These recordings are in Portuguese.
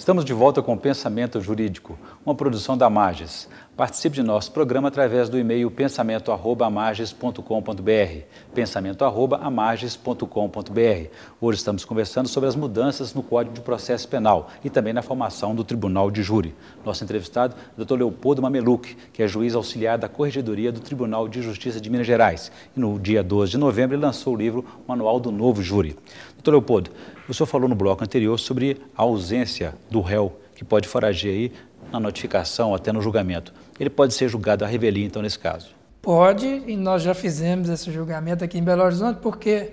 Estamos de volta com o Pensamento Jurídico, uma produção da Mages. Participe de nosso programa através do e-mail pensamento@amages.com.br, pensamento@amages.com.br. Hoje estamos conversando sobre as mudanças no Código de Processo Penal e também na formação do Tribunal de Júri. Nosso entrevistado é o Dr. Leopoldo Mameluch, que é juiz auxiliar da Corregedoria do Tribunal de Justiça de Minas Gerais. E no dia 12 de novembro ele lançou o livro Manual do Novo Júri. Dr. Leopoldo, o senhor falou no bloco anterior sobre a ausência do réu, que pode forager aí na notificação, até no julgamento. Ele pode ser julgado à revelia, então, nesse caso? Pode, e nós já fizemos esse julgamento aqui em Belo Horizonte, porque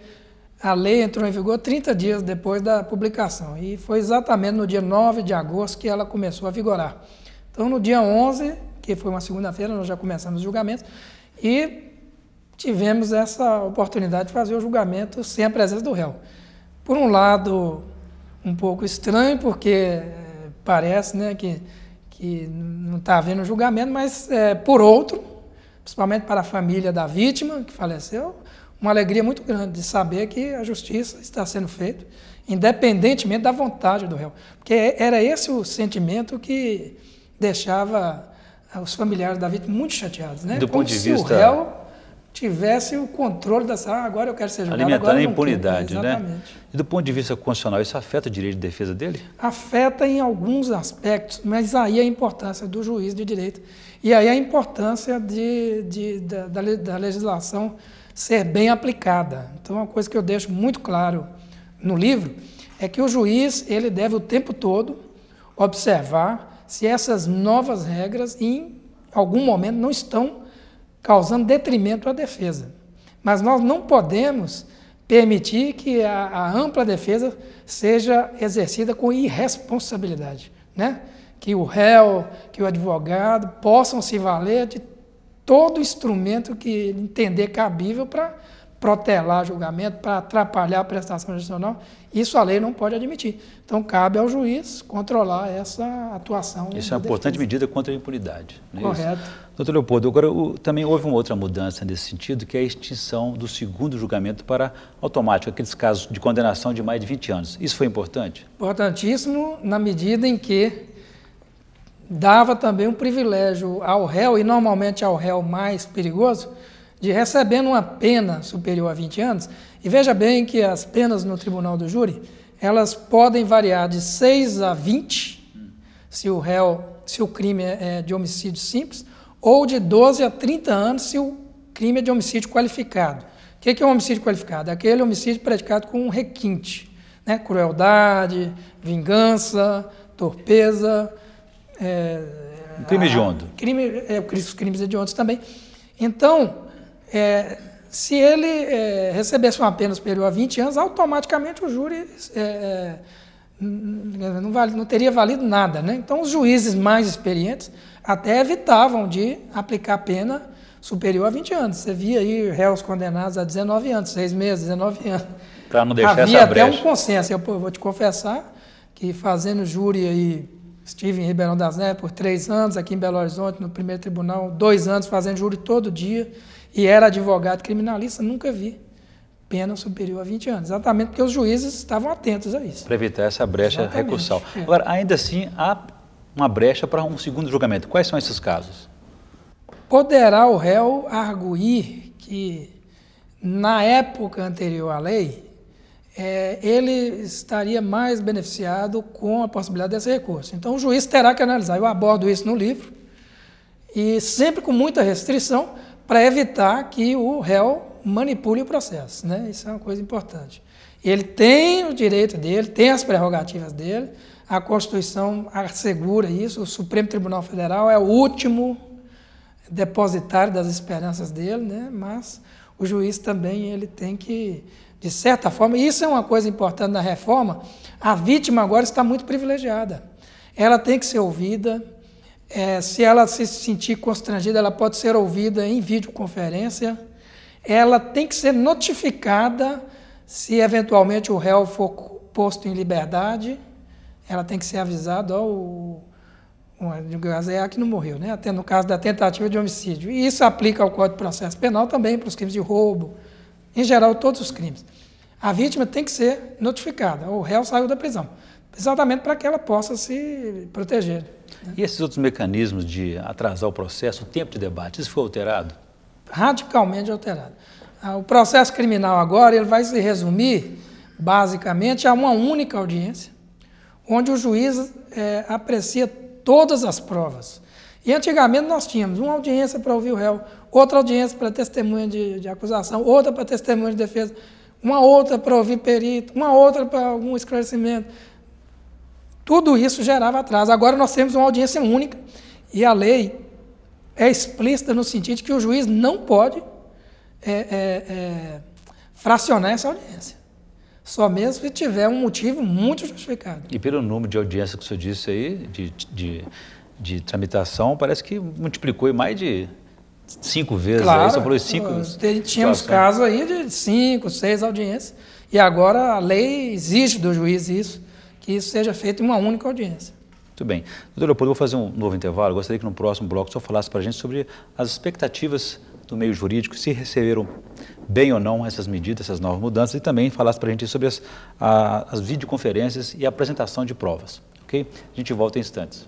a lei entrou em vigor 30 dias depois da publicação, e foi exatamente no dia 9 de agosto que ela começou a vigorar. Então, no dia 11, que foi uma segunda-feira, nós já começamos os julgamentos, e tivemos essa oportunidade de fazer o julgamento sem a presença do réu. Por um lado, um pouco estranho, porque parece, né, que não está havendo julgamento, mas por outro, principalmente para a família da vítima que faleceu, uma alegria muito grande de saber que a justiça está sendo feita, independentemente da vontade do réu. Porque era esse o sentimento que deixava os familiares da vítima muito chateados, né? Do ponto de vista... se o réu tivesse o controle dessa, agora eu quero ser julgado, alimentando agora a não impunidade, quero. né? E do ponto de vista constitucional, isso afeta o direito de defesa dele? Afeta em alguns aspectos, mas aí a importância do juiz de direito e aí a importância da legislação ser bem aplicada. Então, uma coisa que eu deixo muito claro no livro é que o juiz ele deve o tempo todo observar se essas novas regras em algum momento não estão causando detrimento à defesa. Mas nós não podemos permitir que a ampla defesa seja exercida com irresponsabilidade, né? Que o réu, que o advogado possam se valer de todo instrumento que entender cabível para protelar julgamento, para atrapalhar a prestação jurisdicional. Isso a lei não pode admitir. Então, cabe ao juiz controlar essa atuação. Isso é uma importante medida contra a impunidade. Correto. Doutor Leopoldo, agora também houve uma outra mudança nesse sentido, que é a extinção do segundo julgamento para automático, aqueles casos de condenação de mais de 20 anos. Isso foi importante? Importantíssimo na medida em que dava também um privilégio ao réu, e normalmente ao réu mais perigoso, de recebendo uma pena superior a 20 anos. E veja bem que as penas no Tribunal do Júri, elas podem variar de 6 a 20, se o crime é de homicídio simples, ou de 12 a 30 anos, se o crime é de homicídio qualificado. O que é um homicídio qualificado? É aquele homicídio praticado com um requinte, né? Crueldade, vingança, torpeza... crime hediondo. Os crimes hediondos também. Então, se ele recebesse uma pena superior a 20 anos, automaticamente o júri não teria valido nada, né? Então, os juízes mais experientes até evitavam de aplicar pena superior a 20 anos. Você via aí réus condenados a 19 anos, 6 meses, 19 anos. Para não deixar Havia essa brecha. até um consenso. Eu vou te confessar que fazendo júri aí, estive em Ribeirão das Neves por 3 anos, aqui em Belo Horizonte, no primeiro tribunal, 2 anos fazendo júri todo dia, e era advogado criminalista, nunca vi pena superior a 20 anos, exatamente porque os juízes estavam atentos a isso. Para evitar essa brecha recursal. É. Agora, ainda assim, há uma brecha para um segundo julgamento. Quais são esses casos? Poderá o réu arguir que, na época anterior à lei, ele estaria mais beneficiado com a possibilidade desse recurso. Então, o juiz terá que analisar. Eu abordo isso no livro, e sempre com muita restrição, para evitar que o réu manipule o processo, né? Isso é uma coisa importante. Ele tem o direito dele, tem as prerrogativas dele, a Constituição assegura isso, o Supremo Tribunal Federal é o último depositário das esperanças dele, né? Mas o juiz também ele tem que, de certa forma, e isso é uma coisa importante na reforma, a vítima agora está muito privilegiada. Ela tem que ser ouvida, se ela se sentir constrangida, ela pode ser ouvida em videoconferência, ela tem que ser notificada se eventualmente o réu for posto em liberdade, ela tem que ser avisada, que não morreu, né? Até no caso da tentativa de homicídio. E isso aplica ao Código de Processo Penal também para os crimes de roubo, em geral todos os crimes. A vítima tem que ser notificada, o réu saiu da prisão. exatamente para que ela possa se proteger. Né? E esses outros mecanismos de atrasar o processo, o tempo de debate, isso foi alterado? Radicalmente alterado. O processo criminal agora ele vai se resumir basicamente a uma única audiência, onde o juiz aprecia todas as provas. E antigamente nós tínhamos uma audiência para ouvir o réu, outra audiência para testemunha de acusação, outra para testemunha de defesa, uma outra para ouvir perito, uma outra para algum esclarecimento. Tudo isso gerava atraso. Agora nós temos uma audiência única e a lei é explícita no sentido de que o juiz não pode fracionar essa audiência. Só mesmo se tiver um motivo muito justificado. E pelo número de audiências que o senhor disse aí, de tramitação, parece que multiplicou em mais de 5 vezes. Claro, aí, você falou 5 tínhamos casos aí de 5, 6 audiências, e agora a lei exige do juiz isso, que isso seja feito em uma única audiência. Muito bem. Doutor Leopoldo, eu vou fazer um novo intervalo. Gostaria que no próximo bloco o senhor falasse para a gente sobre as expectativas do meio jurídico, se receberam bem ou não essas medidas, essas novas mudanças, e também falasse para a gente sobre as videoconferências e a apresentação de provas. Ok? A gente volta em instantes.